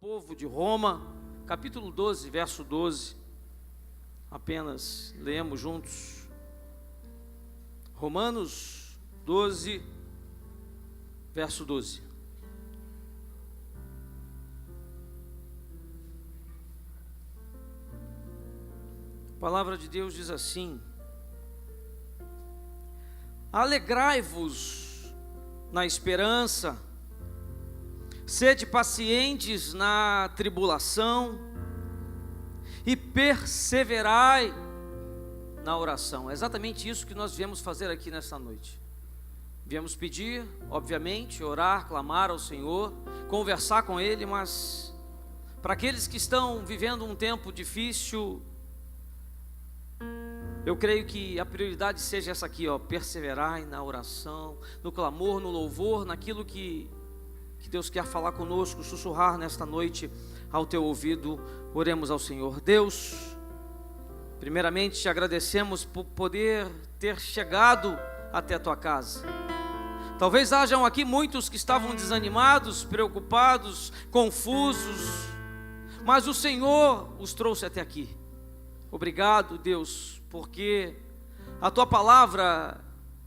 povo de Roma, capítulo 12, verso 12. Apenas lemos juntos. Romanos 12, verso 12. A palavra de Deus diz assim: alegrai-vos na esperança, sede pacientes na tribulação e perseverai na oração. É exatamente isso que nós viemos fazer aqui nesta noite. Viemos pedir, obviamente, orar, clamar ao Senhor, conversar com Ele, mas para aqueles que estão vivendo um tempo difícil, eu creio que a prioridade seja essa aqui, perseverai na oração, no clamor, no louvor, naquilo que Deus quer falar conosco, sussurrar nesta noite ao teu ouvido. Oremos ao Senhor. Deus, primeiramente te agradecemos por poder ter chegado até a tua casa. Talvez hajam aqui muitos que estavam desanimados, preocupados, confusos, mas o Senhor os trouxe até aqui. Obrigado, Deus, porque a tua palavra,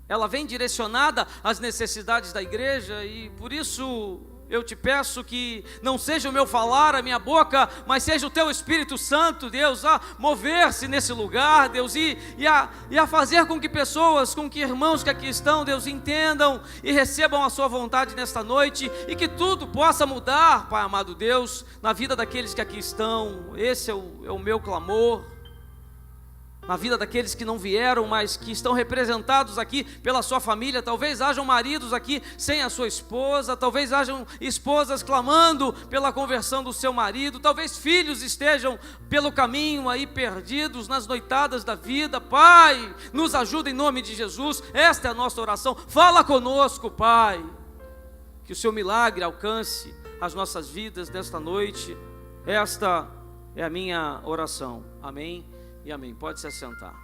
ela vem direcionada às necessidades da igreja, e por isso eu te peço que não seja o meu falar, a minha boca, mas seja o teu Espírito Santo, Deus, a mover-se nesse lugar, Deus, e a fazer com que pessoas, com que irmãos que aqui estão, Deus, entendam e recebam a sua vontade nesta noite, e que tudo possa mudar, Pai amado Deus, na vida daqueles que aqui estão. Esse é o meu clamor, na vida daqueles que não vieram, mas que estão representados aqui pela sua família. Talvez hajam maridos aqui sem a sua esposa, talvez hajam esposas clamando pela conversão do seu marido, talvez filhos estejam pelo caminho aí perdidos nas noitadas da vida. Pai, nos ajuda em nome de Jesus, esta é a nossa oração. Fala conosco, Pai, que o seu milagre alcance as nossas vidas nesta noite. Esta é a minha oração. Amém e amém. Pode se assentar.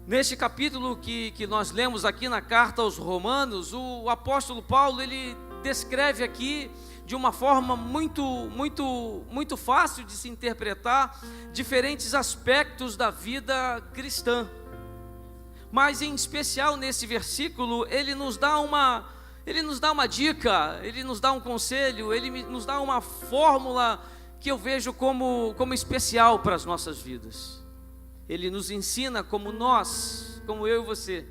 Neste capítulo que nós lemos aqui na carta aos Romanos, o apóstolo Paulo, ele descreve aqui de uma forma muito fácil de se interpretar diferentes aspectos da vida cristã. Mas em especial nesse versículo, ele nos dá uma dica, ele nos dá um conselho, ele nos dá uma fórmula que eu vejo como especial para as nossas vidas. Ele nos ensina como nós, como eu e você,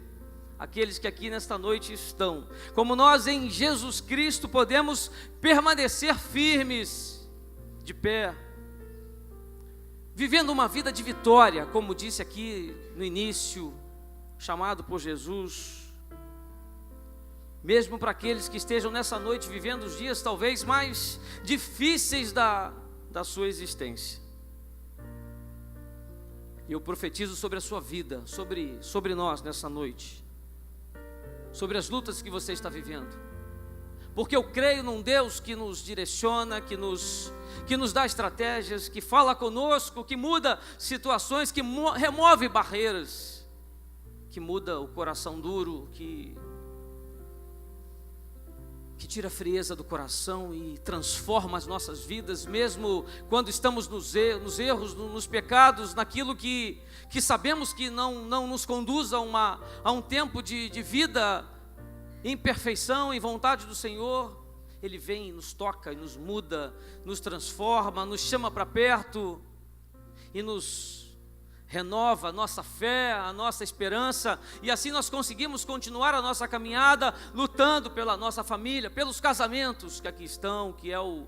aqueles que aqui nesta noite estão, como nós em Jesus Cristo podemos permanecer firmes, de pé, vivendo uma vida de vitória, como disse aqui no início, chamado por Jesus. Mesmo para aqueles que estejam nessa noite vivendo os dias talvez mais difíceis da sua existência. E eu profetizo sobre a sua vida, sobre nós nessa noite, sobre as lutas que você está vivendo, porque eu creio num Deus que nos direciona, que nos dá estratégias, que fala conosco, que muda situações, que remove barreiras, que muda o coração duro, que tira a frieza do coração e transforma as nossas vidas, mesmo quando estamos nos erros, nos pecados, naquilo que sabemos que não nos conduz a um tempo de vida em perfeição, em vontade do Senhor. Ele vem, nos toca e nos muda, nos transforma, nos chama para perto e nos renova a nossa fé, a nossa esperança, e assim nós conseguimos continuar a nossa caminhada, lutando pela nossa família, pelos casamentos que aqui estão, que é o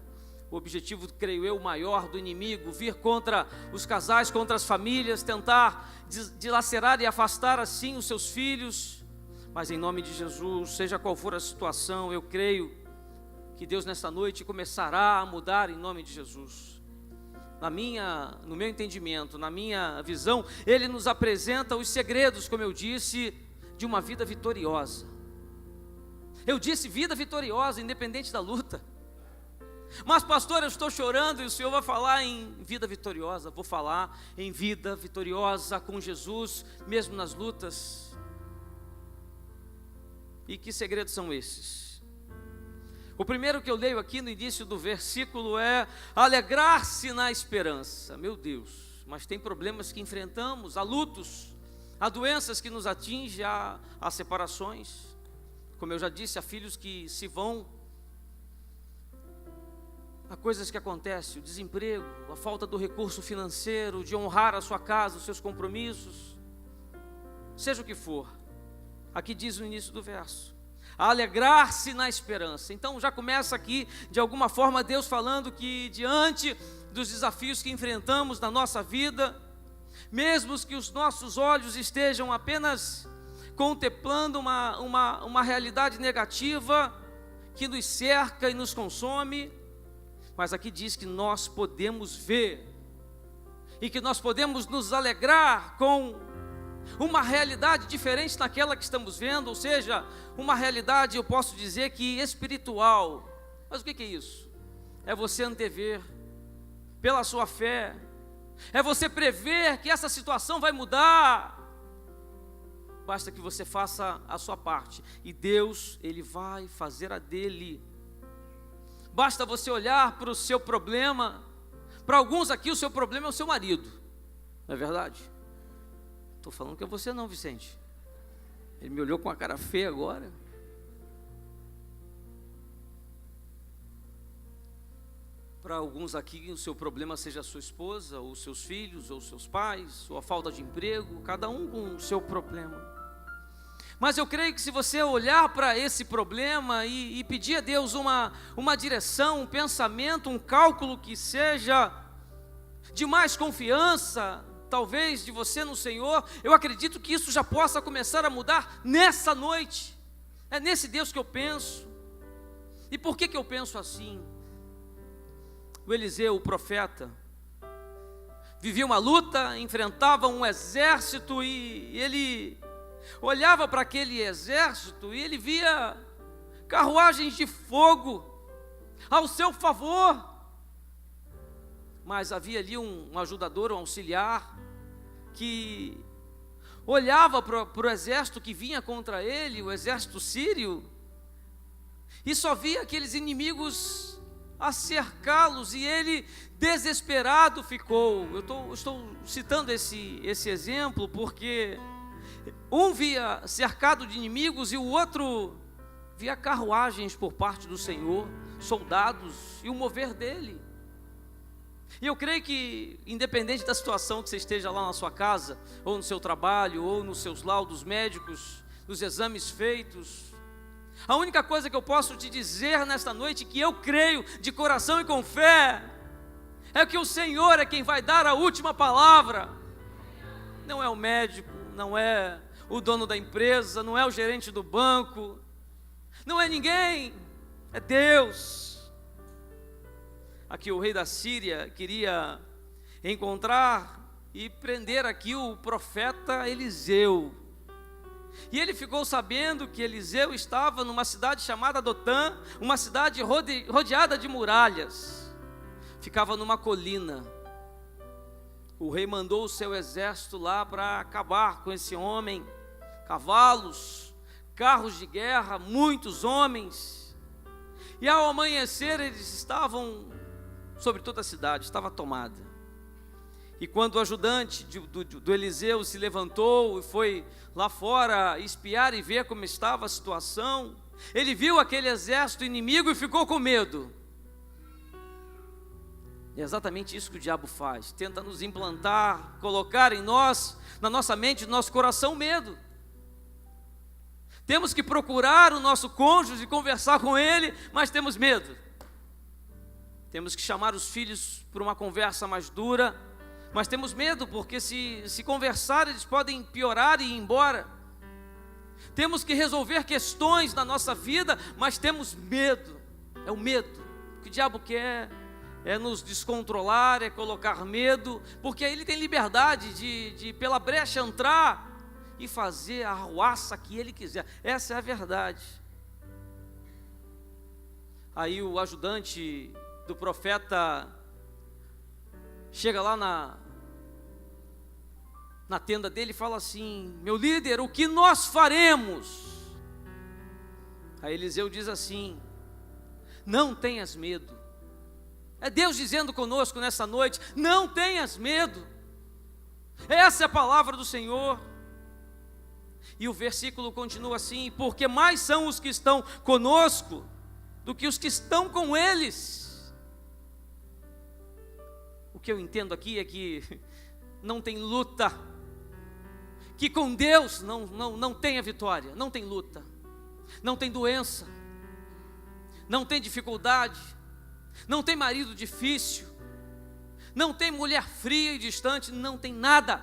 objetivo, creio eu, maior do inimigo, vir contra os casais, contra as famílias, tentar dilacerar e afastar assim os seus filhos. Mas em nome de Jesus, seja qual for a situação, eu creio que Deus nesta noite começará a mudar em nome de Jesus. No meu entendimento, na minha visão, Ele nos apresenta os segredos, como eu disse, de uma vida vitoriosa. Eu disse vida vitoriosa, independente da luta. Mas pastor, eu estou chorando e o senhor vai falar em vida vitoriosa. Vou falar em vida vitoriosa com Jesus, mesmo nas lutas. E que segredos são esses? O primeiro que eu leio aqui no início do versículo é alegrar-se na esperança. Meu Deus, mas tem problemas que enfrentamos, há lutos, há doenças que nos atingem, há separações. Como eu já disse, há filhos que se vão, há coisas que acontecem, o desemprego, a falta do recurso financeiro, de honrar a sua casa, os seus compromissos, seja o que for. Aqui diz no início do verso, a alegrar-se na esperança. Então já começa aqui, de alguma forma, Deus falando que diante dos desafios que enfrentamos na nossa vida, mesmo que os nossos olhos estejam apenas contemplando uma realidade negativa que nos cerca e nos consome, mas aqui diz que nós podemos ver e que nós podemos nos alegrar com uma realidade diferente daquela que estamos vendo, ou seja, uma realidade, eu posso dizer que espiritual. Mas o que é isso? É você antever, pela sua fé, é você prever que essa situação vai mudar. Basta que você faça a sua parte, e Deus, Ele vai fazer a dele. Basta você olhar para o seu problema. Para alguns aqui o seu problema é o seu marido, não é verdade? Estou falando que é você não, Vicente. Ele me olhou com a cara feia agora. Para alguns aqui o seu problema seja a sua esposa, ou seus filhos, ou seus pais, ou a falta de emprego, cada um com o seu problema. Mas eu creio que se você olhar para esse problema e pedir a Deus uma direção, um pensamento, um cálculo que seja de mais confiança, talvez de você no Senhor, eu acredito que isso já possa começar a mudar nessa noite. É nesse Deus que eu penso. E por que eu penso assim? O Eliseu, o profeta, vivia uma luta, enfrentava um exército e ele olhava para aquele exército e ele via carruagens de fogo ao seu favor. Mas havia ali um ajudador, um auxiliar, que olhava para o exército que vinha contra ele, o exército sírio, e só via aqueles inimigos a cercá-los, e ele desesperado ficou. Eu estou citando esse exemplo porque um via cercado de inimigos e o outro via carruagens por parte do Senhor, soldados e o mover dele. E eu creio que, independente da situação que você esteja lá na sua casa, ou no seu trabalho, ou nos seus laudos médicos, nos exames feitos, a única coisa que eu posso te dizer nesta noite, que eu creio de coração e com fé, é que o Senhor é quem vai dar a última palavra. Não é o médico, não é o dono da empresa, não é o gerente do banco, não é ninguém, é Deus. Aqui o rei da Síria queria encontrar e prender aqui o profeta Eliseu. E ele ficou sabendo que Eliseu estava numa cidade chamada Dotã, uma cidade rodeada de muralhas. Ficava numa colina. O rei mandou o seu exército lá para acabar com esse homem. Cavalos, carros de guerra, muitos homens. E ao amanhecer eles estavam sobre toda a cidade, estava tomada. E quando o ajudante do Eliseu se levantou e foi lá fora espiar e ver como estava a situação, ele viu aquele exército inimigo e ficou com medo. É exatamente isso que o diabo faz, tenta nos implantar, colocar em nós, na nossa mente, no nosso coração, medo. Temos que procurar o nosso cônjuge e conversar com ele, mas temos medo. Temos que chamar os filhos para uma conversa mais dura, mas temos medo, porque se conversar eles podem piorar e ir embora. Temos que resolver questões na nossa vida, mas temos medo. É o medo. O que o diabo quer é nos descontrolar, é colocar medo, porque aí ele tem liberdade de pela brecha entrar e fazer a arruaça que ele quiser. Essa é a verdade. Aí o ajudante do profeta chega lá na tenda dele e fala assim: meu líder, o que nós faremos? Aí Eliseu diz assim: não tenhas medo. É Deus dizendo conosco nessa noite: não tenhas medo. Essa é a palavra do Senhor. E o versículo continua assim: porque mais são os que estão conosco do que os que estão com eles. O que eu entendo aqui é que não tem luta, que com Deus não tem a vitória, não tem luta, não tem doença, não tem dificuldade, não tem marido difícil, não tem mulher fria e distante, não tem nada,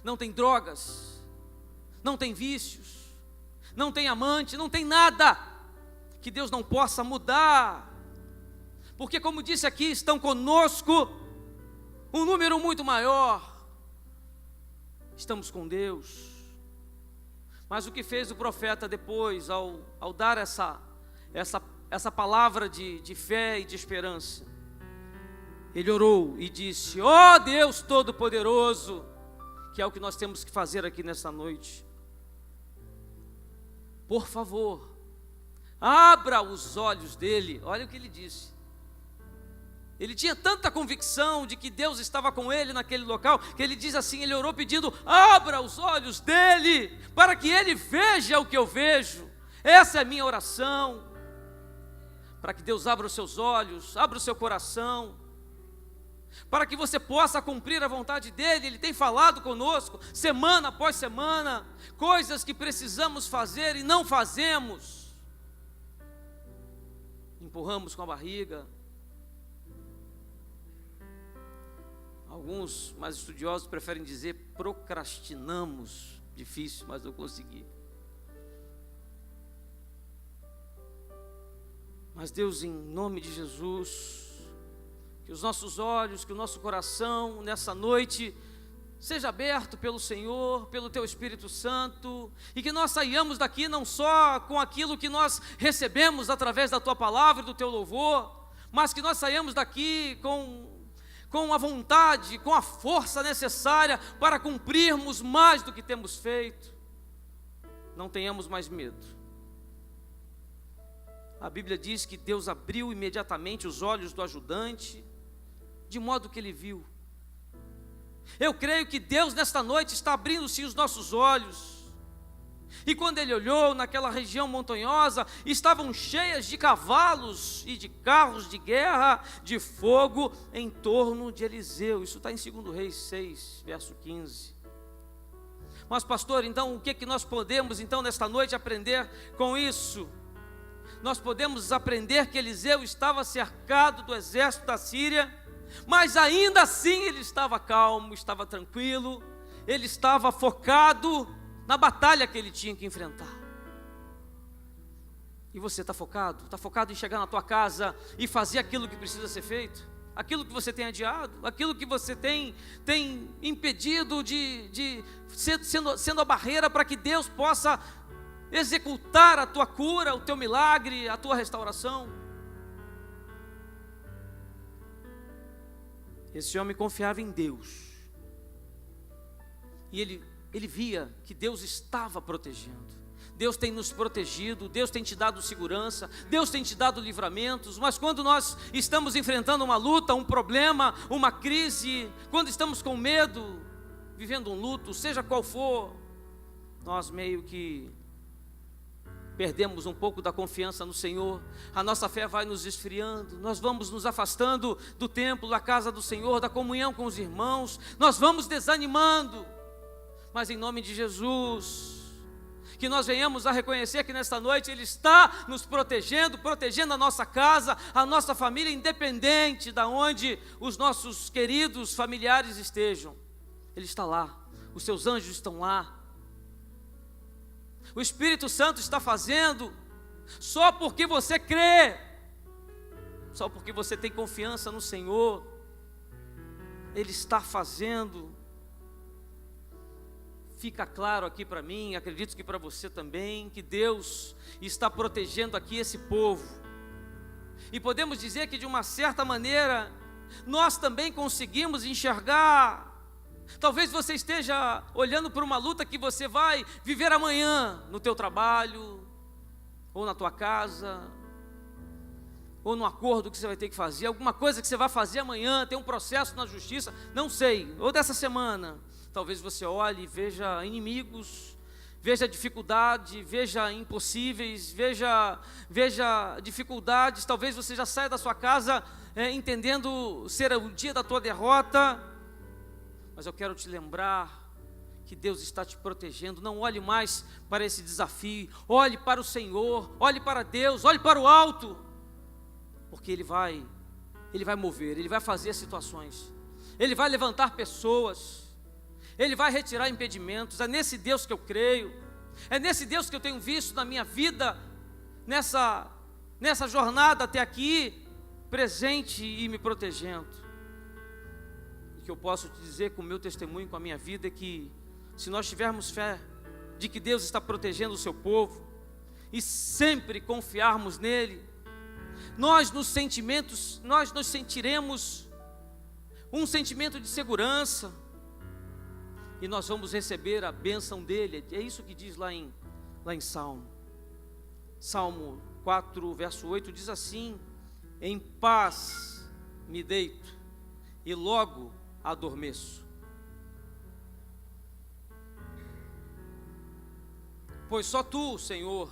não tem drogas, não tem vícios, não tem amante, não tem nada que Deus não possa mudar, porque como disse aqui, estão conosco um número muito maior. Estamos com Deus. Mas o que fez o profeta depois, ao dar essa palavra de fé e de esperança? Ele orou e disse: ó Deus Todo-Poderoso, que é o que nós temos que fazer aqui nessa noite, por favor, abra os olhos dele. Olha o que ele disse. Ele tinha tanta convicção de que Deus estava com ele naquele local, que ele diz assim, ele orou pedindo: abra os olhos dele, para que ele veja o que eu vejo. Essa é a minha oração, para que Deus abra os seus olhos, abra o seu coração, para que você possa cumprir a vontade dele. Ele tem falado conosco, semana após semana, coisas que precisamos fazer e não fazemos, empurramos com a barriga. Alguns mais estudiosos preferem dizer procrastinamos. Difícil, mas eu consegui. Mas Deus, em nome de Jesus, que os nossos olhos, que o nosso coração nessa noite seja aberto pelo Senhor, pelo Teu Espírito Santo, e que nós saiamos daqui não só com aquilo que nós recebemos através da Tua palavra e do Teu louvor, mas que nós saiamos daqui com a vontade, com a força necessária para cumprirmos mais do que temos feito. Não tenhamos mais medo. A Bíblia diz que Deus abriu imediatamente os olhos do ajudante, de modo que ele viu. Eu creio que Deus nesta noite está abrindo sim os nossos olhos. E quando ele olhou naquela região montanhosa, estavam cheias de cavalos e de carros de guerra, de fogo, em torno de Eliseu. Isso está em 2 Reis 6, verso 15. Mas pastor, então o que nós podemos então nesta noite aprender com isso? Nós podemos aprender que Eliseu estava cercado do exército da Síria, mas ainda assim ele estava calmo, estava tranquilo, ele estava focado na batalha que ele tinha que enfrentar. E você está focado? Está focado em chegar na tua casa e fazer aquilo que precisa ser feito? Aquilo que você tem adiado? Aquilo que você tem impedido sendo a barreira para que Deus possa executar a tua cura, o teu milagre, a tua restauração? Esse homem confiava em Deus. E ele via que Deus estava protegendo. Deus tem nos protegido, Deus tem te dado segurança, Deus tem te dado livramentos. Mas quando nós estamos enfrentando uma luta, um problema, uma crise, quando estamos com medo, vivendo um luto, seja qual for, nós meio que perdemos um pouco da confiança no Senhor, a nossa fé vai nos esfriando, nós vamos nos afastando do templo, da casa do Senhor, da comunhão com os irmãos, nós vamos desanimando. Mas em nome de Jesus, que nós venhamos a reconhecer que nesta noite Ele está nos protegendo a nossa casa, a nossa família, independente de onde os nossos queridos familiares estejam. Ele está lá, os seus anjos estão lá, o Espírito Santo está fazendo, só porque você crê, só porque você tem confiança no Senhor, Ele está fazendo. Fica claro aqui para mim, acredito que para você também, que Deus está protegendo aqui esse povo. E podemos dizer que de uma certa maneira, nós também conseguimos enxergar. Talvez você esteja olhando para uma luta que você vai viver amanhã, no teu trabalho, ou na tua casa. ou no acordo que você vai ter que fazer, alguma coisa que você vai fazer amanhã, tem um processo na justiça, não sei, ou dessa semana. Talvez você olhe e veja inimigos, veja dificuldade, veja impossíveis, veja dificuldades. Talvez você já saia da sua casa entendendo ser o dia da tua derrota. Mas eu quero te lembrar que Deus está te protegendo. Não olhe mais para esse desafio, olhe para o Senhor, olhe para Deus, olhe para o alto, porque Ele vai mover, Ele vai fazer situações, Ele vai levantar pessoas, Ele vai retirar impedimentos. É nesse Deus que eu creio, é nesse Deus que eu tenho visto na minha vida, nessa jornada até aqui, presente e me protegendo. O que eu posso te dizer com o meu testemunho, com a minha vida, é que se nós tivermos fé de que Deus está protegendo o seu povo, e sempre confiarmos nele, nós nos sentiremos um sentimento de segurança, e nós vamos receber a bênção dele. É isso que diz lá em Salmo 4, verso 8, diz assim: em paz me deito e logo adormeço, pois só tu, Senhor,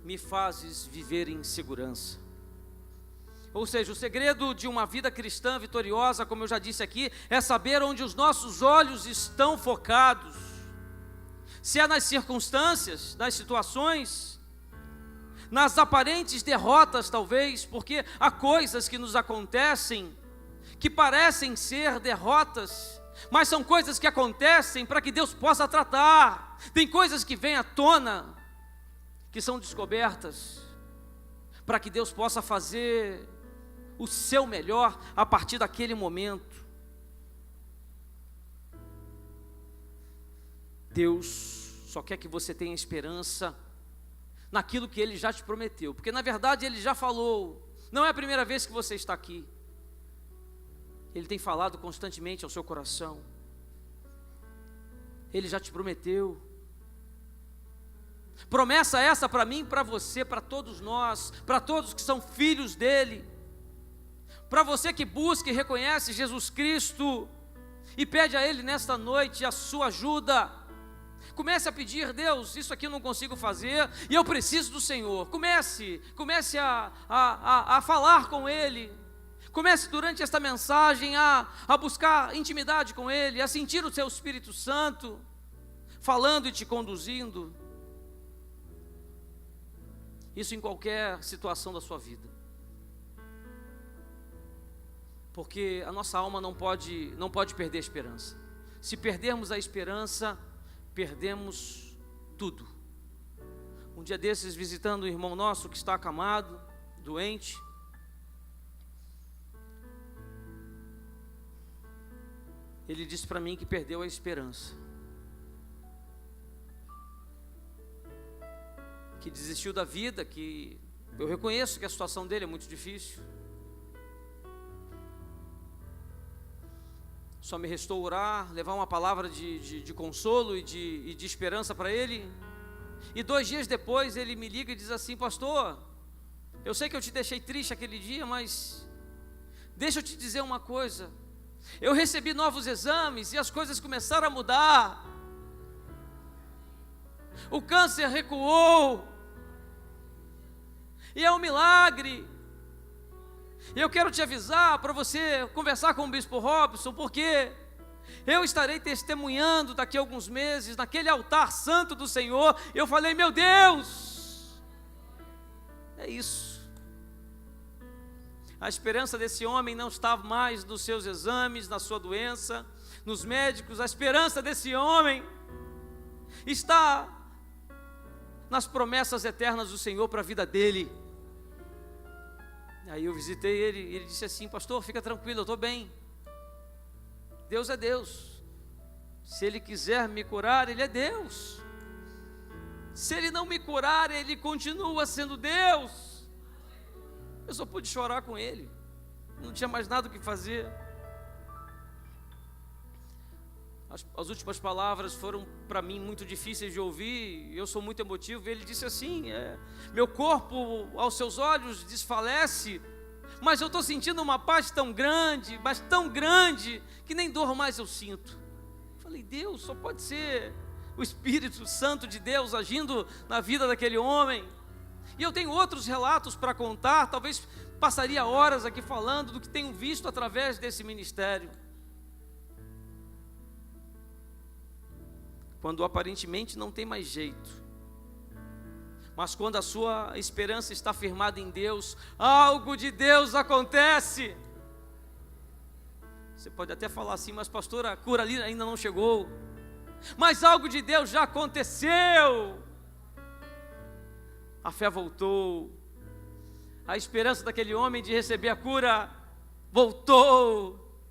me fazes viver em segurança. Ou seja, o segredo de uma vida cristã vitoriosa, como eu já disse aqui, é saber onde os nossos olhos estão focados. Se é nas circunstâncias, nas situações, nas aparentes derrotas talvez, porque há coisas que nos acontecem que parecem ser derrotas, mas são coisas que acontecem para que Deus possa tratar. Tem coisas que vêm à tona, que são descobertas, para que Deus possa fazer o seu melhor a partir daquele momento. Deus só quer que você tenha esperança naquilo que Ele já te prometeu, porque na verdade Ele já falou. Não é a primeira vez que você está aqui, Ele tem falado constantemente ao seu coração. Ele já te prometeu. Promessa essa para mim, para você, para todos nós, para todos que são filhos dele, para você que busca e reconhece Jesus Cristo e pede a Ele nesta noite a sua ajuda. Comece a pedir: Deus, isso aqui eu não consigo fazer e eu preciso do Senhor. Comece a falar com Ele. Comece durante esta mensagem a buscar intimidade com Ele, a sentir o seu Espírito Santo falando e te conduzindo. Isso em qualquer situação da sua vida, porque a nossa alma não pode perder a esperança. Se perdermos a esperança, perdemos tudo. Um dia desses, visitando um irmão nosso que está acamado, doente, ele disse para mim que perdeu a esperança, que desistiu da vida, que eu reconheço que a situação dele é muito difícil. Só me restou orar, levar uma palavra de consolo e de esperança para ele. E 2 dias depois ele me liga e diz assim: pastor, eu sei que eu te deixei triste aquele dia, mas deixa eu te dizer uma coisa. Eu recebi novos exames e as coisas começaram a mudar. O câncer recuou, e é um milagre. E eu quero te avisar para você conversar com o bispo Robson, porque eu estarei testemunhando daqui a alguns meses naquele altar santo do Senhor. Eu falei: meu Deus, é isso. A esperança desse homem não estava mais nos seus exames, na sua doença, nos médicos. A esperança desse homem está nas promessas eternas do Senhor para a vida dele. Aí eu visitei ele e ele disse assim: pastor, fica tranquilo, eu estou bem. Deus é Deus. Se Ele quiser me curar, Ele é Deus. Se Ele não me curar, Ele continua sendo Deus. Eu só pude chorar com ele, não tinha mais nada o que fazer. As últimas palavras foram para mim muito difíceis de ouvir, eu sou muito emotivo. Ele disse assim: meu corpo aos seus olhos desfalece, mas eu estou sentindo uma paz tão grande, mas tão grande, que nem dor mais eu sinto. Falei: Deus, só pode ser o Espírito Santo de Deus agindo na vida daquele homem. E eu tenho outros relatos para contar, talvez passaria horas aqui falando do que tenho visto através desse ministério. Quando aparentemente não tem mais jeito, mas quando a sua esperança está firmada em Deus, algo de Deus acontece. Você pode até falar assim: mas pastor, a cura ali ainda não chegou. Mas algo de Deus já aconteceu. A fé voltou, a esperança daquele homem de receber a cura voltou.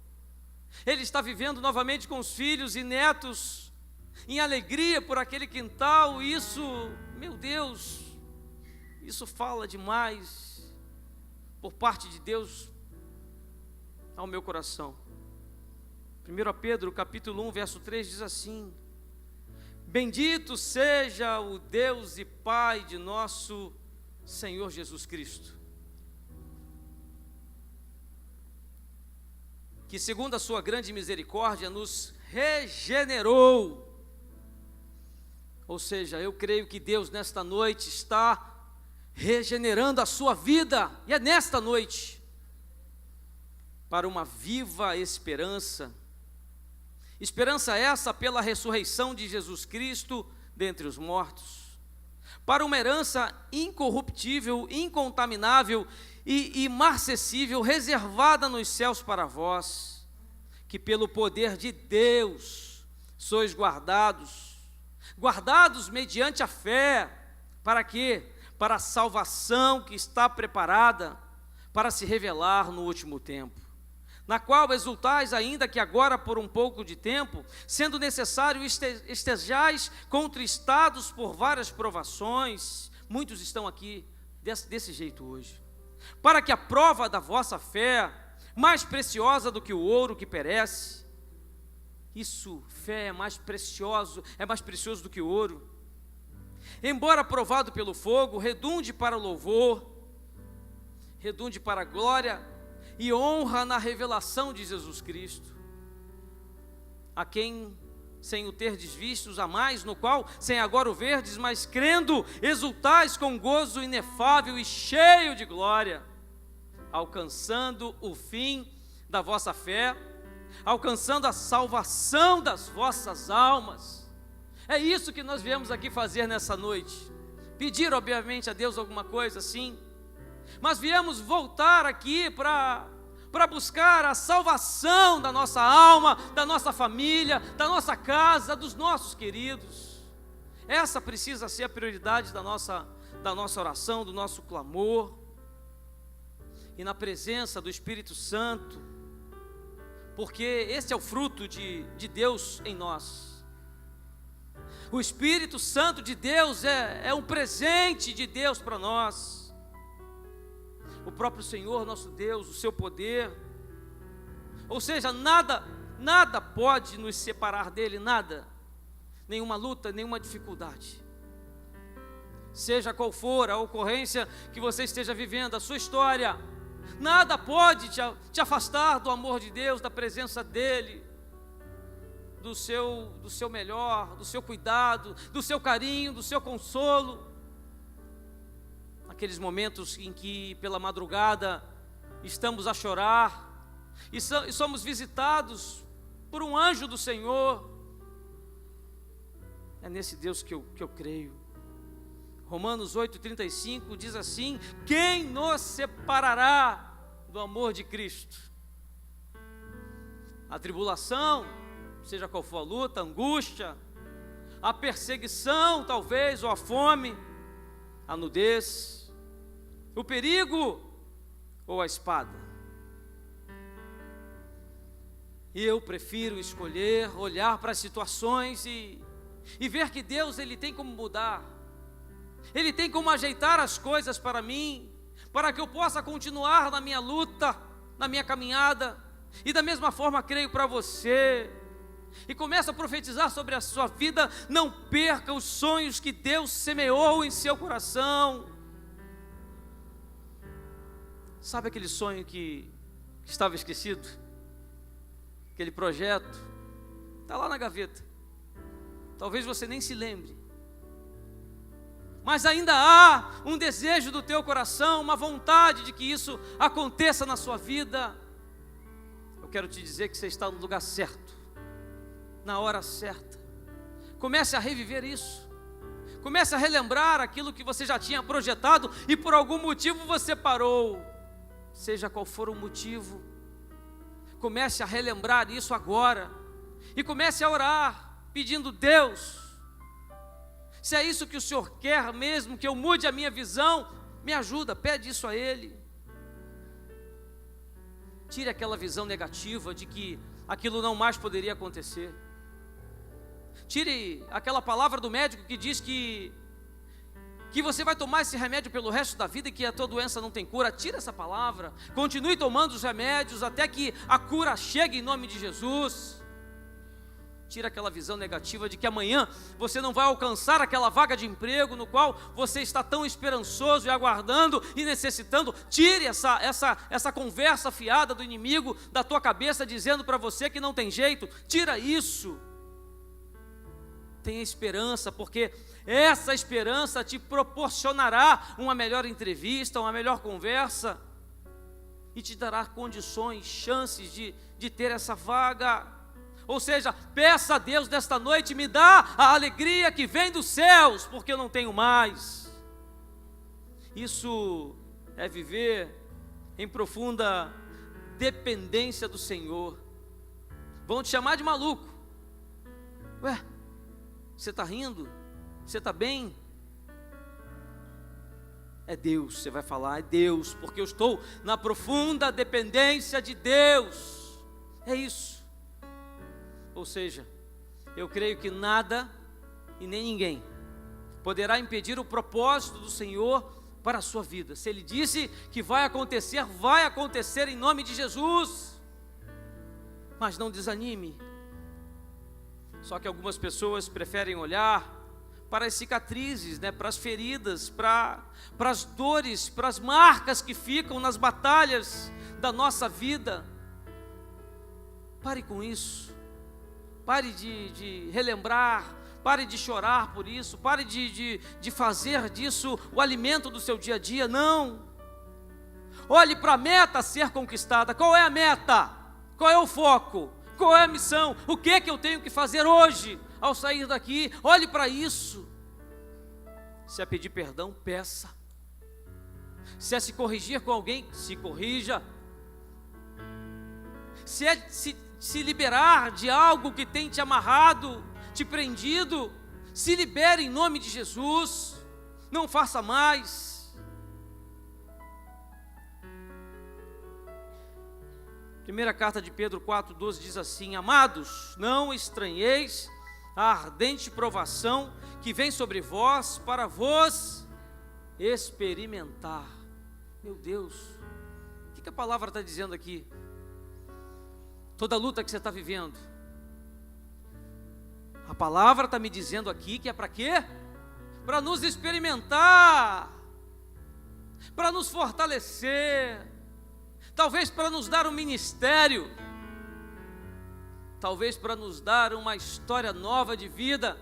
Ele está vivendo novamente com os filhos e netos, em alegria por aquele quintal. Isso, meu Deus, isso fala demais por parte de Deus ao meu coração. 1 Pedro capítulo 1, verso 3 diz assim: bendito seja o Deus e Pai de nosso Senhor Jesus Cristo, que segundo a sua grande misericórdia nos regenerou. Ou seja, eu creio que Deus nesta noite está regenerando a sua vida, e é nesta noite, para uma viva esperança. Esperança essa pela ressurreição de Jesus Cristo dentre os mortos, para uma herança incorruptível, incontaminável e imarcessível, reservada nos céus para vós, que pelo poder de Deus sois guardados mediante a fé. Para quê? Para a salvação que está preparada para se revelar no último tempo, na qual exultais ainda que agora por um pouco de tempo, sendo necessário estejais contristados por várias provações. Muitos estão aqui desse jeito hoje, para que a prova da vossa fé, mais preciosa do que o ouro que perece, fé é mais precioso do que o ouro, embora provado pelo fogo, redunde para louvor, redunde para glória e honra na revelação de Jesus Cristo, a quem sem o terdes vistos a mais, no qual sem agora o verdes, mas crendo exultais com gozo inefável e cheio de glória, alcançando o fim da vossa fé, alcançando a salvação das vossas almas. É isso que nós viemos aqui fazer nessa noite. Pedir obviamente a Deus alguma coisa, sim, mas viemos voltar aqui para buscar a salvação da nossa alma, da nossa família, da nossa casa, dos nossos queridos. Essa precisa ser a prioridade da nossa oração, do nosso clamor. E na presença do Espírito Santo, porque esse é o fruto de Deus em nós. O Espírito Santo de Deus é um presente de Deus para nós. O próprio Senhor nosso Deus, o seu poder, ou seja, nada pode nos separar dele, nada, nenhuma luta, nenhuma dificuldade, seja qual for a ocorrência que você esteja vivendo, a sua história, nada pode te afastar do amor de Deus, da presença dele, do seu melhor, do seu cuidado, do seu carinho, do seu consolo. Aqueles momentos em que pela madrugada estamos a chorar e somos visitados por um anjo do Senhor, é nesse Deus que eu creio. Romanos 8,35 diz assim: quem nos separará do amor de Cristo? A tribulação, seja qual for a luta, a angústia, a perseguição talvez, ou a fome, a nudez, o perigo ou a espada. E eu prefiro escolher olhar para as situações e ver que Deus, Ele tem como mudar, Ele tem como ajeitar as coisas para mim, para que eu possa continuar na minha luta, na minha caminhada. E da mesma forma creio para você, e começa a profetizar sobre a sua vida. Não perca os sonhos que Deus semeou em seu coração. Sabe aquele sonho que estava esquecido? Aquele projeto está lá na gaveta. Talvez você nem se lembre, mas ainda há um desejo do teu coração, uma vontade de que isso aconteça na sua vida. Eu quero te dizer que você está no lugar certo, na hora certa. Comece a reviver isso. Comece a relembrar aquilo que você já tinha projetado e por algum motivo você parou. Seja qual for o motivo, comece a relembrar isso agora. E comece a orar, pedindo: Deus, se é isso que o Senhor quer mesmo, que eu mude a minha visão, me ajuda, pede isso a Ele. Tire aquela visão negativa de que aquilo não mais poderia acontecer. Tire aquela palavra do médico que diz que você vai tomar esse remédio pelo resto da vida e que a tua doença não tem cura. Tire essa palavra, continue tomando os remédios até que a cura chegue em nome de Jesus. Tira aquela visão negativa de que amanhã você não vai alcançar aquela vaga de emprego no qual você está tão esperançoso e aguardando e necessitando. Tire essa conversa fiada do inimigo da tua cabeça dizendo para você que não tem jeito. Tira isso. Tenha esperança, porque essa esperança te proporcionará uma melhor entrevista, uma melhor conversa e te dará condições, chances de ter essa vaga. Ou seja, peça a Deus nesta noite: me dá a alegria que vem dos céus, porque eu não tenho mais. Isso é viver em profunda dependência do Senhor. Vão te chamar de maluco. Ué, você está rindo? Você está bem? É Deus, você vai falar: é Deus, porque eu estou na profunda dependência de Deus. É isso. Ou seja, eu creio que nada e nem ninguém poderá impedir o propósito do Senhor para a sua vida. Se Ele disse que vai acontecer em nome de Jesus. Mas não desanime. Só que algumas pessoas preferem olhar para as cicatrizes, para as feridas, para as dores, para as marcas que ficam nas batalhas da nossa vida. Pare com isso. Pare de relembrar, pare de chorar por isso, pare de fazer disso o alimento do seu dia a dia. Não. Olhe para a meta a ser conquistada. Qual é a meta? Qual é o foco? Qual é a missão? O que é que eu tenho que fazer hoje ao sair daqui? Olhe para isso. Se é pedir perdão, peça. Se é se corrigir com alguém, se corrija. Se é se liberar de algo que tem te amarrado, te prendido, se libere em nome de Jesus. Não faça mais. Primeira carta de Pedro 4,12 diz assim: amados, não estranheis a ardente provação que vem sobre vós para vos experimentar. Meu Deus, o que a palavra está dizendo aqui? Toda a luta que você está vivendo, a palavra está me dizendo aqui que é para quê? Para nos experimentar, para nos fortalecer, talvez para nos dar um ministério, talvez para nos dar uma história nova de vida.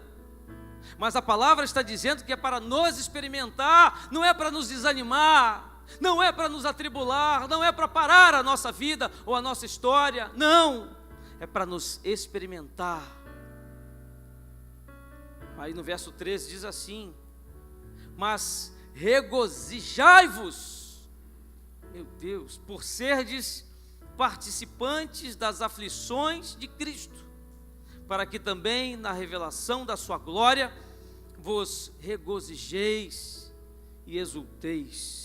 Mas a palavra está dizendo que é para nos experimentar, não é para nos desanimar, não é para nos atribular, não é para parar a nossa vida ou a nossa história, não, é para nos experimentar. Aí no verso 13 diz assim: mas regozijai-vos, meu Deus, por serdes participantes das aflições de Cristo, para que também na revelação da sua glória vos regozijeis e exulteis.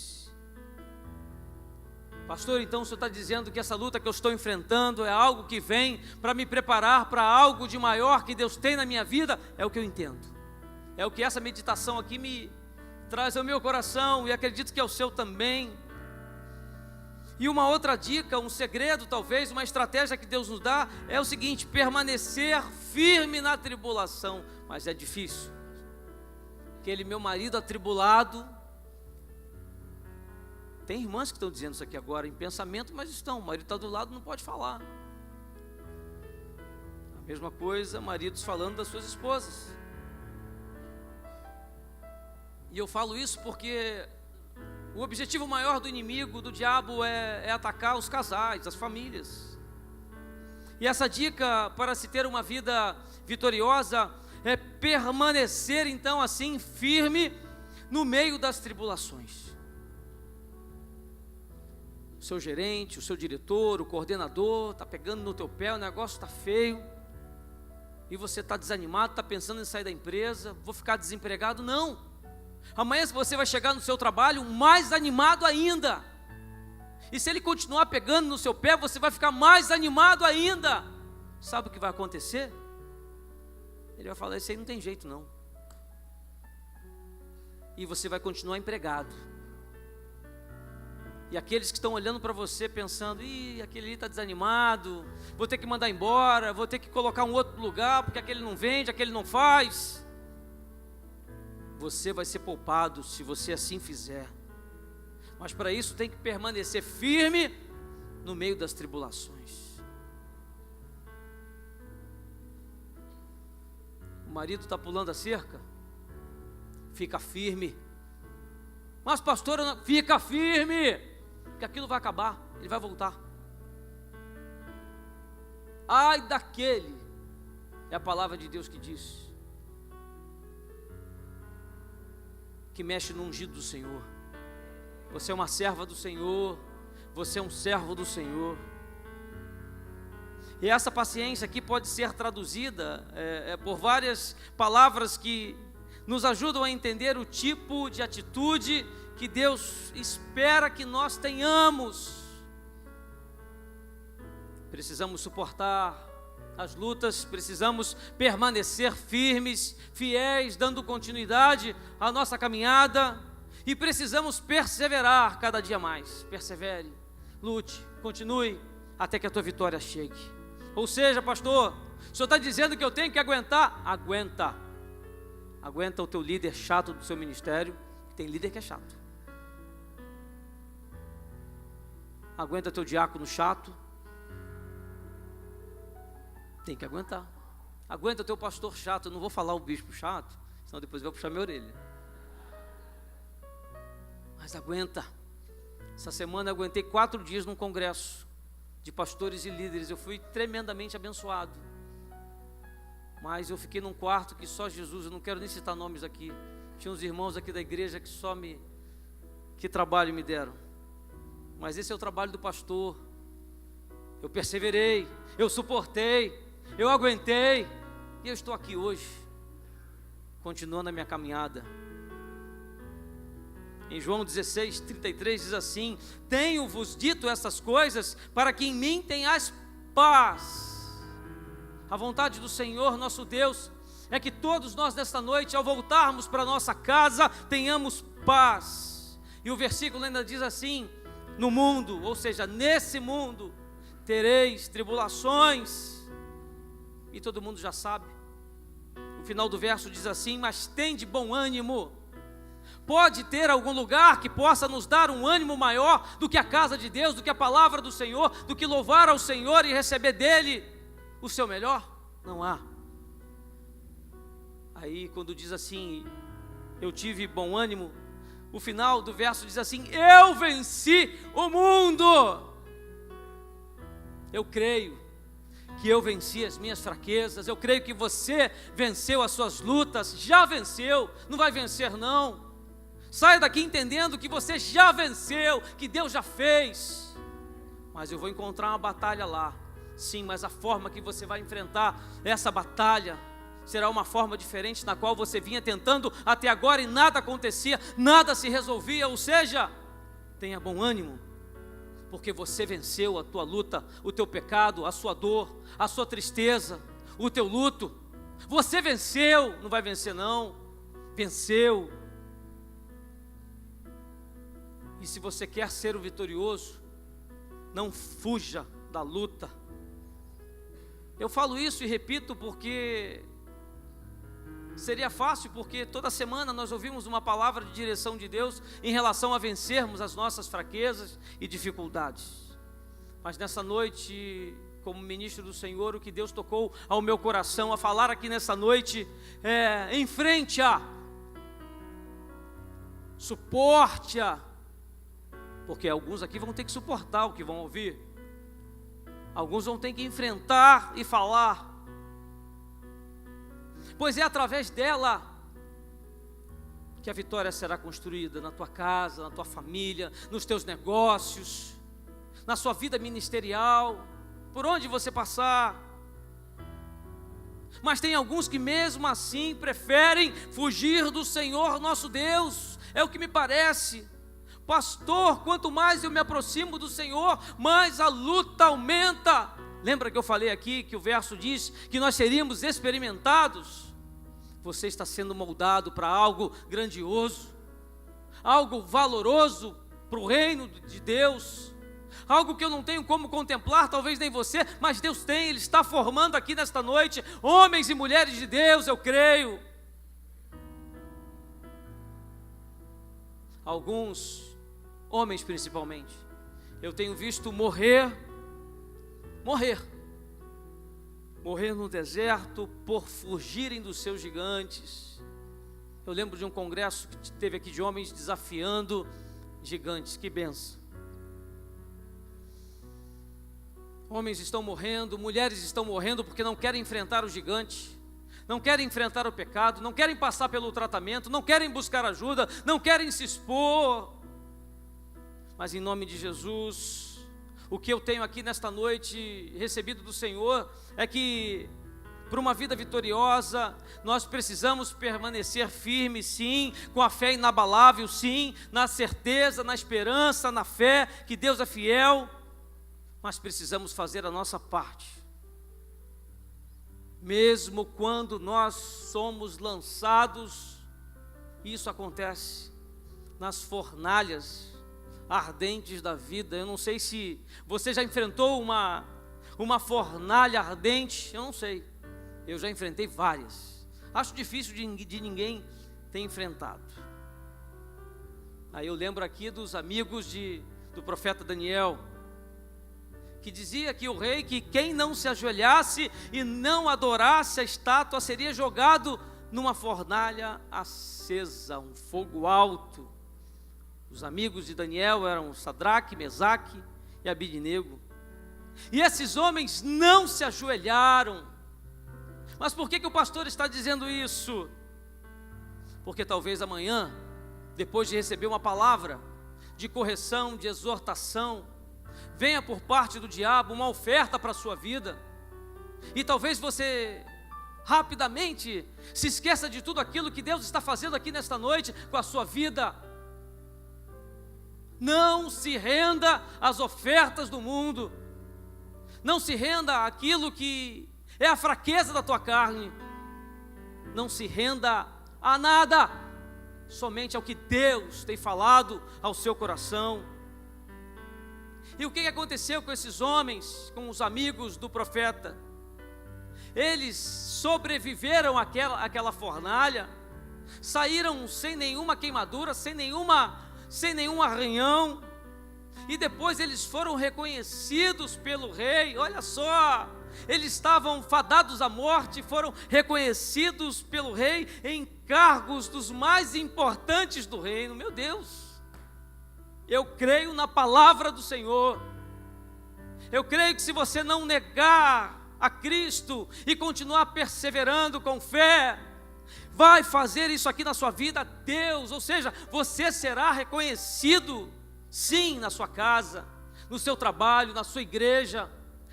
Pastor, então o senhor está dizendo que essa luta que eu estou enfrentando é algo que vem para me preparar para algo de maior que Deus tem na minha vida? É o que eu entendo, é o que essa meditação aqui me traz ao meu coração, e acredito que é o seu também. E uma outra dica, um segredo talvez, uma estratégia que Deus nos dá é o seguinte: permanecer firme na tribulação. Mas é difícil. Aquele meu marido atribulado. Tem irmãs que estão dizendo isso aqui agora em pensamento, mas estão. O marido está do lado, não pode falar. A mesma coisa, maridos falando das suas esposas. E eu falo isso porque o objetivo maior do inimigo, do diabo, é atacar os casais, as famílias. E essa dica para se ter uma vida vitoriosa é permanecer então assim firme no meio das tribulações. O seu gerente, o seu diretor, o coordenador está pegando no teu pé, o negócio está feio, e você está desanimado, está pensando em sair da empresa, vou ficar desempregado. Não. Amanhã você vai chegar no seu trabalho mais animado ainda. E se ele continuar pegando no seu pé, você vai ficar mais animado ainda. Sabe o que vai acontecer? Ele vai falar: isso aí não tem jeito não. E você vai continuar empregado. E aqueles que estão olhando para você pensando: ih, aquele ali está desanimado, vou ter que mandar embora, vou ter que colocar um outro lugar, porque aquele não vende, aquele não faz. Você vai ser poupado se você assim fizer. Mas para isso tem que permanecer firme no meio das tribulações. O marido está pulando a cerca, fica firme. Mas pastor, fica firme, que aquilo vai acabar, ele vai voltar. Ai daquele, é a palavra de Deus que diz, que mexe no ungido do Senhor. Você é uma serva do Senhor, você é um servo do Senhor. E essa paciência aqui pode ser traduzida por várias palavras que nos ajudam a entender o tipo de atitude que Deus espera que nós tenhamos. Precisamos suportar as lutas, precisamos permanecer firmes, fiéis, dando continuidade à nossa caminhada, e precisamos perseverar cada dia mais. Persevere, lute, continue, até que a tua vitória chegue. Ou seja, pastor, o senhor está dizendo que eu tenho que aguentar? Aguenta o teu líder chato do seu ministério. Tem líder que é chato. Aguenta teu diácono chato. Tem que aguentar. Aguenta o teu pastor chato. Eu não vou falar o bispo chato, senão depois vai puxar minha orelha. Mas aguenta. Essa semana eu aguentei 4 dias num congresso de pastores e líderes. Eu fui tremendamente abençoado. Mas eu fiquei num quarto que só Jesus, eu não quero nem citar nomes aqui. Tinha uns irmãos aqui da igreja que trabalho me deram. Mas esse é o trabalho do pastor. Eu perseverei, eu suportei, eu aguentei, e eu estou aqui hoje, continuando a minha caminhada. Em João 16:33 diz assim: tenho-vos dito essas coisas para que em mim tenhais paz. A vontade do Senhor nosso Deus é que todos nós nesta noite, ao voltarmos para nossa casa, tenhamos paz. E o versículo ainda diz assim: no mundo, ou seja, nesse mundo, tereis tribulações. E todo mundo já sabe. O final do verso diz assim: mas tende bom ânimo. Pode ter algum lugar que possa nos dar um ânimo maior do que a casa de Deus, do que a palavra do Senhor, do que louvar ao Senhor e receber dele o seu melhor? Não há. Aí quando diz assim, eu tive bom ânimo, o final do verso diz assim: eu venci o mundo. Eu creio que eu venci as minhas fraquezas, eu creio que você venceu as suas lutas, já venceu, não vai vencer não. Saia daqui entendendo que você já venceu, que Deus já fez. Mas eu vou encontrar uma batalha lá, sim, mas a forma que você vai enfrentar essa batalha será uma forma diferente na qual você vinha tentando até agora e nada acontecia, nada se resolvia. Ou seja, tenha bom ânimo, porque você venceu a tua luta, o teu pecado, a sua dor, a sua tristeza, o teu luto. Você venceu, não vai vencer não, venceu. E se você quer ser o vitorioso, não fuja da luta. Eu falo isso e repito porque seria fácil, porque toda semana nós ouvimos uma palavra de direção de Deus em relação a vencermos as nossas fraquezas e dificuldades. Mas nessa noite, como ministro do Senhor, o que Deus tocou ao meu coração a falar aqui nessa noite é: enfrente-a, suporte-a, porque alguns aqui vão ter que suportar o que vão ouvir, alguns vão ter que enfrentar e falar, pois é através dela que a vitória será construída na tua casa, na tua família, nos teus negócios, na sua vida ministerial, por onde você passar. Mas tem alguns que mesmo assim preferem fugir do Senhor nosso Deus, é o que me parece. Pastor, quanto mais eu me aproximo do Senhor, mais a luta aumenta. Lembra que eu falei aqui que o verso diz que nós seríamos experimentados? Você está sendo moldado para algo grandioso, algo valoroso para o reino de Deus, algo que eu não tenho como contemplar, talvez nem você, mas Deus tem. Ele está formando aqui nesta noite homens e mulheres de Deus, eu creio. Alguns homens principalmente, eu tenho visto morrer no deserto por fugirem dos seus gigantes. Eu lembro de um congresso que teve aqui de homens desafiando gigantes, que benção. Homens estão morrendo, mulheres estão morrendo porque não querem enfrentar o gigante, não querem enfrentar o pecado, não querem passar pelo tratamento, não querem buscar ajuda, não querem se expor. Mas em nome de Jesus, o que eu tenho aqui nesta noite recebido do Senhor é que para uma vida vitoriosa, nós precisamos permanecer firmes, sim, com a fé inabalável, sim, na certeza, na esperança, na fé que Deus é fiel, mas precisamos fazer a nossa parte. Mesmo quando nós somos lançados, isso acontece nas fornalhas ardentes da vida. Eu não sei se você já enfrentou uma fornalha ardente, eu não sei, eu já enfrentei várias, acho difícil de ninguém ter enfrentado. Aí eu lembro aqui dos amigos do profeta Daniel, que dizia que o rei, que quem não se ajoelhasse e não adorasse a estátua seria jogado numa fornalha acesa, um fogo alto. Os amigos de Daniel eram Sadraque, Mesaque e Abidnego. E esses homens não se ajoelharam. Mas por que o pastor está dizendo isso? Porque talvez amanhã, depois de receber uma palavra de correção, de exortação, venha por parte do diabo uma oferta para a sua vida, e talvez você rapidamente se esqueça de tudo aquilo que Deus está fazendo aqui nesta noite com a sua vida. Não se renda às ofertas do mundo, não se renda àquilo que é a fraqueza da tua carne, não se renda a nada, somente ao que Deus tem falado ao seu coração. E o que aconteceu com esses homens, com os amigos do profeta? Eles sobreviveram àquela fornalha, saíram sem nenhuma queimadura, sem nenhum arranhão, e depois eles foram reconhecidos pelo rei. Olha só, eles estavam fadados à morte, foram reconhecidos pelo rei em cargos dos mais importantes do reino. Meu Deus! Eu creio na palavra do Senhor. Eu creio que se você não negar a Cristo e continuar perseverando com fé, vai fazer isso aqui na sua vida, Deus, ou seja, você será reconhecido, sim, na sua casa, no seu trabalho, na sua igreja.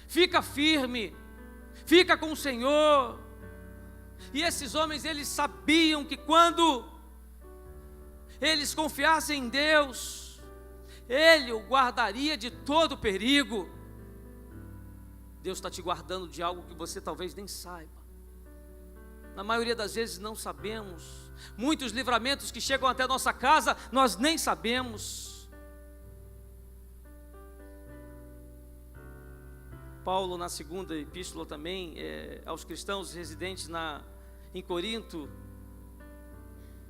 Fica firme, fica com o Senhor. E esses homens, eles sabiam que quando eles confiassem em Deus, Ele o guardaria de todo perigo. Deus está te guardando de algo que você talvez nem saiba. Na maioria das vezes não sabemos. Muitos livramentos que chegam até a nossa casa, nós nem sabemos. Paulo, na segunda epístola também, aos cristãos residentes em Corinto,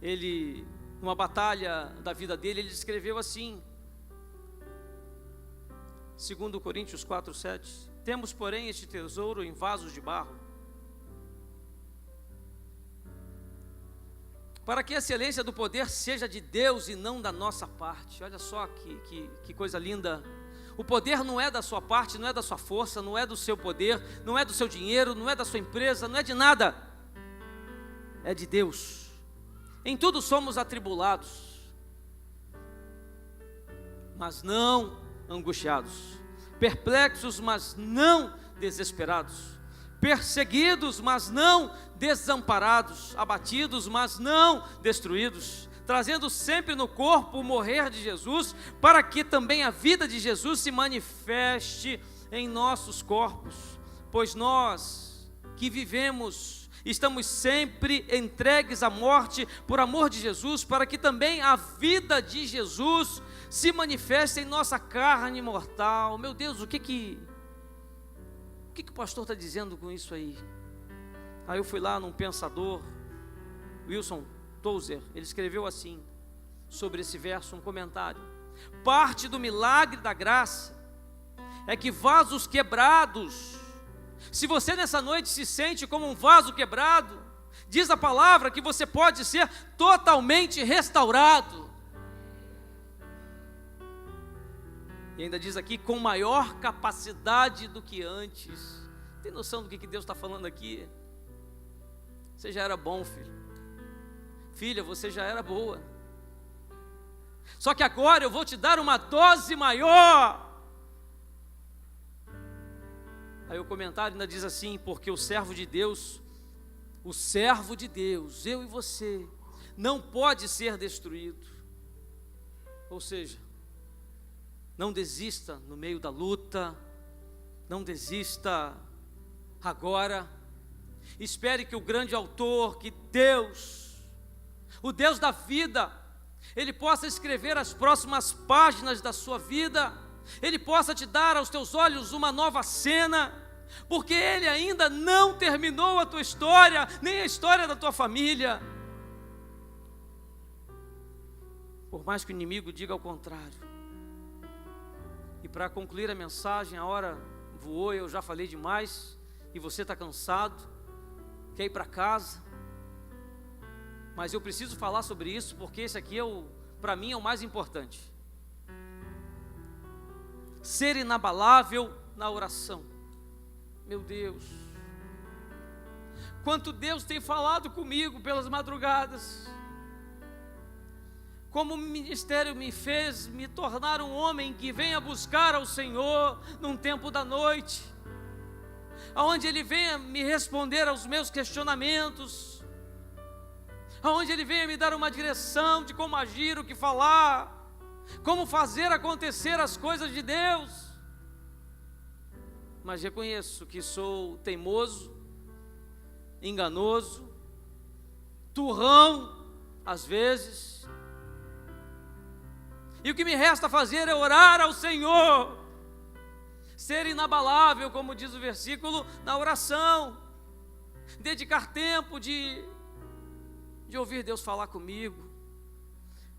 ele, numa batalha da vida dele, ele escreveu assim, 2 Coríntios 4:7, temos, porém, este tesouro em vasos de barro, para que a excelência do poder seja de Deus e não da nossa parte. Olha só que coisa linda. O poder não é da sua parte, não é da sua força, não é do seu poder, não é do seu dinheiro, não é da sua empresa, não é de nada, é de Deus. Em tudo somos atribulados, mas não angustiados, perplexos, mas não desesperados, perseguidos, mas não desamparados, abatidos, mas não destruídos, trazendo sempre no corpo o morrer de Jesus, para que também a vida de Jesus se manifeste em nossos corpos. Pois nós que vivemos, estamos sempre entregues à morte por amor de Jesus, para que também a vida de Jesus se manifeste em nossa carne mortal. Meu Deus, o que o pastor está dizendo com isso aí? Aí eu fui lá num pensador, Wilson Tozer, ele escreveu assim, sobre esse verso, um comentário: parte do milagre da graça é que vasos quebrados, se você nessa noite se sente como um vaso quebrado, diz a palavra que você pode ser totalmente restaurado. E ainda diz aqui, com maior capacidade do que antes. Tem noção do que Deus está falando aqui? Você já era bom, filho. Filha, você já era boa. Só que agora eu vou te dar uma dose maior. Aí o comentário ainda diz assim, porque o servo de Deus, eu e você, não pode ser destruído. Ou seja, não desista no meio da luta, não desista agora. Espere que o grande autor, que Deus, o Deus da vida, Ele possa escrever as próximas páginas da sua vida, Ele possa te dar aos teus olhos uma nova cena, porque Ele ainda não terminou a tua história, nem a história da tua família. Por mais que o inimigo diga ao contrário. E para concluir a mensagem, a hora voou, eu já falei demais, e você está cansado, quer ir para casa, mas eu preciso falar sobre isso, porque esse aqui para mim é o mais importante. Ser inabalável na oração. Meu Deus, quanto Deus tem falado comigo pelas madrugadas, como o ministério me fez me tornar um homem que venha buscar ao Senhor num tempo da noite, aonde Ele venha me responder aos meus questionamentos, aonde Ele venha me dar uma direção de como agir, o que falar, como fazer acontecer as coisas de Deus. Mas reconheço que sou teimoso, enganoso, turrão, às vezes, e o que me resta fazer é orar ao Senhor, ser inabalável, como diz o versículo, na oração, dedicar tempo de ouvir Deus falar comigo.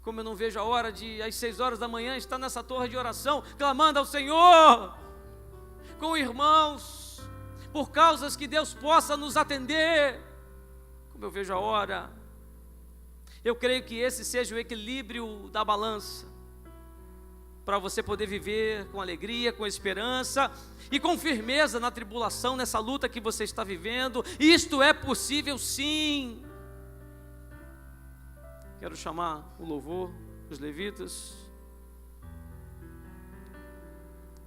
Como eu não vejo a hora de, às 6 horas da manhã, estar nessa torre de oração, clamando ao Senhor, com irmãos, por causas que Deus possa nos atender. Como eu vejo a hora, eu creio que esse seja o equilíbrio da balança, para você poder viver com alegria, com esperança e com firmeza na tribulação, nessa luta que você está vivendo. Isto é possível sim. Quero chamar o louvor, os levitas.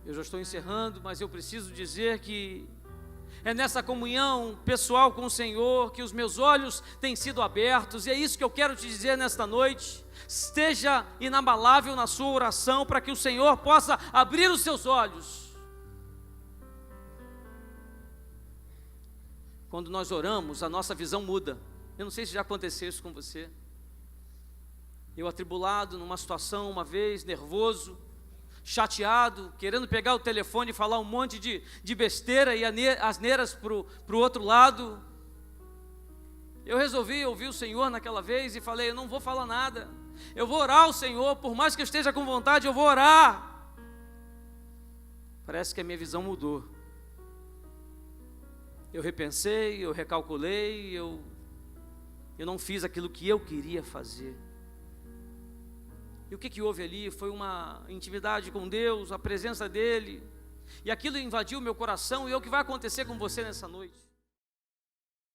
Eu já estou encerrando, mas eu preciso dizer que é nessa comunhão pessoal com o Senhor que os meus olhos têm sido abertos, e é isso que eu quero te dizer nesta noite. Esteja inabalável na sua oração, para que o Senhor possa abrir os seus olhos. Quando nós oramos, a nossa visão muda. Eu não sei se já aconteceu isso com você. Eu atribulado numa situação uma vez, nervoso, chateado, querendo pegar o telefone e falar um monte de besteira e asneiras para o outro lado. Eu resolvi ouvir o Senhor naquela vez e falei: eu não vou falar nada, eu vou orar ao Senhor, por mais que eu esteja com vontade, eu vou orar. Parece que a minha visão mudou. Eu repensei, eu recalculei, eu não fiz aquilo que eu queria fazer. E o que houve ali foi uma intimidade com Deus, a presença dEle, e aquilo invadiu meu coração, e é o que vai acontecer com você nessa noite.